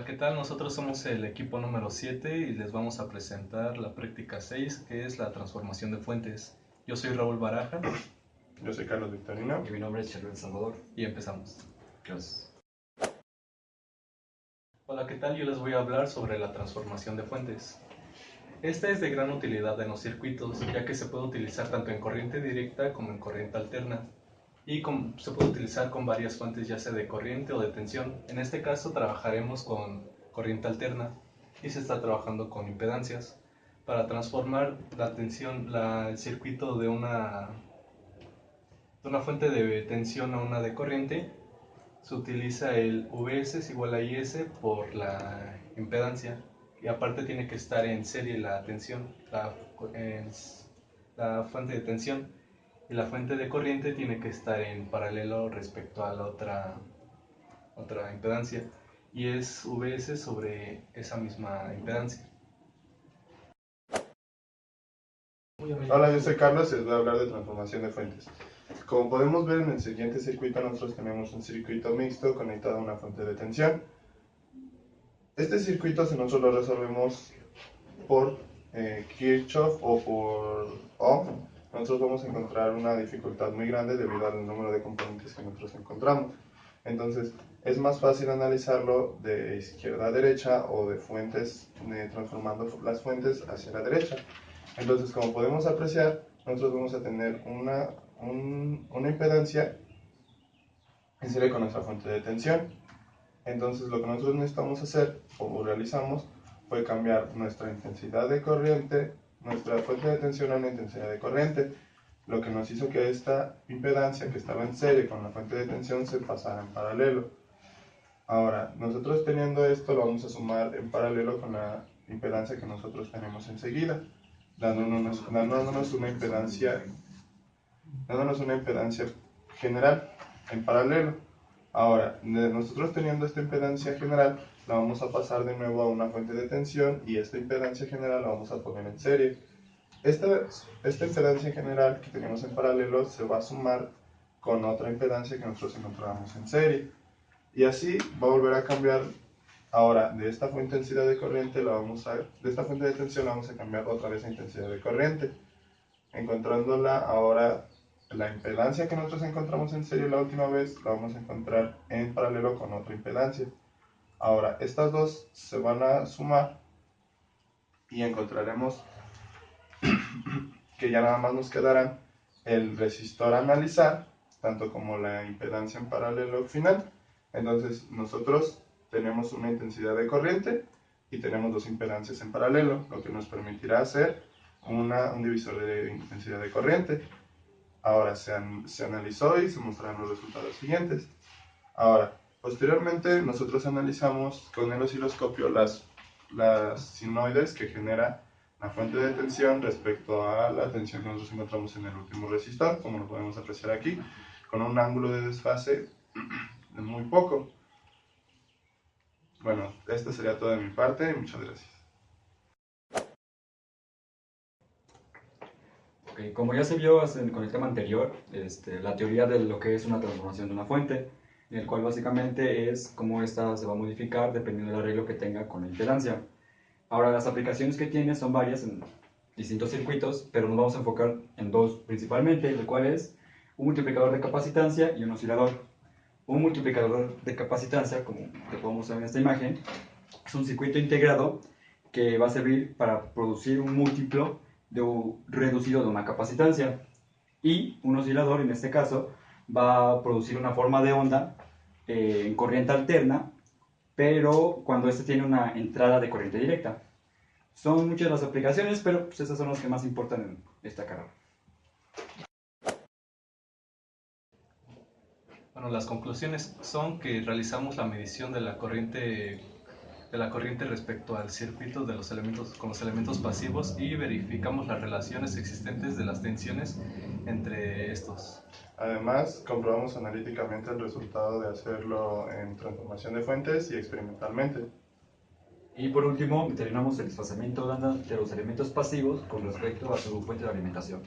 Hola, ¿qué tal? Nosotros somos el equipo número 7 y les vamos a presentar la práctica 6, que es la transformación de fuentes. Yo soy Raúl Baraja. Yo soy Carlos Victorino. Y mi nombre es Charbel Salvador. Y empezamos. Gracias. Hola, ¿qué tal? Yo les voy a hablar sobre la transformación de fuentes. Esta es de gran utilidad en los circuitos, ya que se puede utilizar tanto en corriente directa como en corriente alterna. Y se puede utilizar con varias fuentes, ya sea de corriente o de tensión. En este caso trabajaremos con corriente alterna y se está trabajando con impedancias. Para transformar la tensión, el circuito de una fuente de tensión a una de corriente, se utiliza el Vs es igual a Is por la impedancia. Y aparte tiene que estar en serie la tensión, la fuente de tensión. Y la fuente de corriente tiene que estar en paralelo respecto a la otra impedancia, y es Vs sobre esa misma impedancia. Hola, yo soy Carlos y les voy a hablar de transformación de fuentes. Como podemos ver en el siguiente circuito, nosotros tenemos un circuito mixto conectado a una fuente de tensión. Este circuito, si nosotros lo resolvemos por Kirchhoff o por Ohm, nosotros vamos a encontrar una dificultad muy grande debido al número de componentes que nosotros encontramos. Entonces, es más fácil analizarlo de izquierda a derecha o de fuentes, transformando las fuentes hacia la derecha. Entonces, como podemos apreciar, nosotros vamos a tener una impedancia en serie con nuestra fuente de tensión. Entonces, lo que nosotros necesitamos hacer o realizamos fue cambiar nuestra intensidad de corriente, nuestra fuente de tensión a una intensidad de corriente, lo que nos hizo que esta impedancia que estaba en serie con la fuente de tensión se pasara en paralelo. Ahora, nosotros teniendo esto lo vamos a sumar en paralelo con la impedancia que nosotros tenemos enseguida, dándonos una impedancia general en paralelo. Ahora, nosotros teniendo esta impedancia general, la vamos a pasar de nuevo a una fuente de tensión y esta impedancia general la vamos a poner en serie. Esta impedancia general que tenemos en paralelo se va a sumar con otra impedancia que nosotros encontramos en serie. Y así va a volver a cambiar. Ahora, de esta intensidad de corriente de esta fuente de tensión la vamos a cambiar otra vez a intensidad de corriente, encontrándola ahora. La impedancia que nosotros encontramos en serie la última vez la vamos a encontrar en paralelo con otra impedancia. Ahora, estas dos se van a sumar y encontraremos que ya nada más nos quedarán el resistor a analizar, tanto como la impedancia en paralelo final. Entonces, nosotros tenemos una intensidad de corriente y tenemos dos impedancias en paralelo, lo que nos permitirá hacer un divisor de intensidad de corriente. Ahora se analizó y se mostraron los resultados siguientes. Ahora, posteriormente nosotros analizamos con el osciloscopio las sinoides que genera la fuente de tensión respecto a la tensión que nosotros encontramos en el último resistor, como lo podemos apreciar aquí, con un ángulo de desfase de muy poco. Bueno, esto sería todo de mi parte. Muchas gracias. Como ya se vio con el tema anterior, la teoría de lo que es una transformación de una fuente, en el cual básicamente es cómo esta se va a modificar dependiendo del arreglo que tenga con la impedancia. Ahora, las aplicaciones que tiene son varias en distintos circuitos, pero nos vamos a enfocar en dos principalmente, el cual es un multiplicador de capacitancia y un oscilador. Un multiplicador de capacitancia, como te podemos ver en esta imagen, es un circuito integrado que va a servir para producir un múltiplo reducido de una capacitancia, y un oscilador en este caso va a producir una forma de onda en corriente alterna, pero cuando este tiene una entrada de corriente directa. Son muchas las aplicaciones, pero pues esas son las que más importan en esta carrera. Bueno, las conclusiones son que realizamos la medición de la corriente respecto al circuito de los elementos con los elementos pasivos y verificamos las relaciones existentes de las tensiones entre estos. Además, comprobamos analíticamente el resultado de hacerlo en transformación de fuentes y experimentalmente. Y por último, determinamos el desfasamiento de los elementos pasivos con respecto a su fuente de alimentación.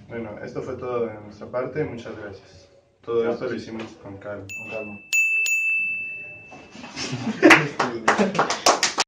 Bueno, esto fue todo de nuestra parte. Muchas gracias. Todo esto lo hicimos con calma.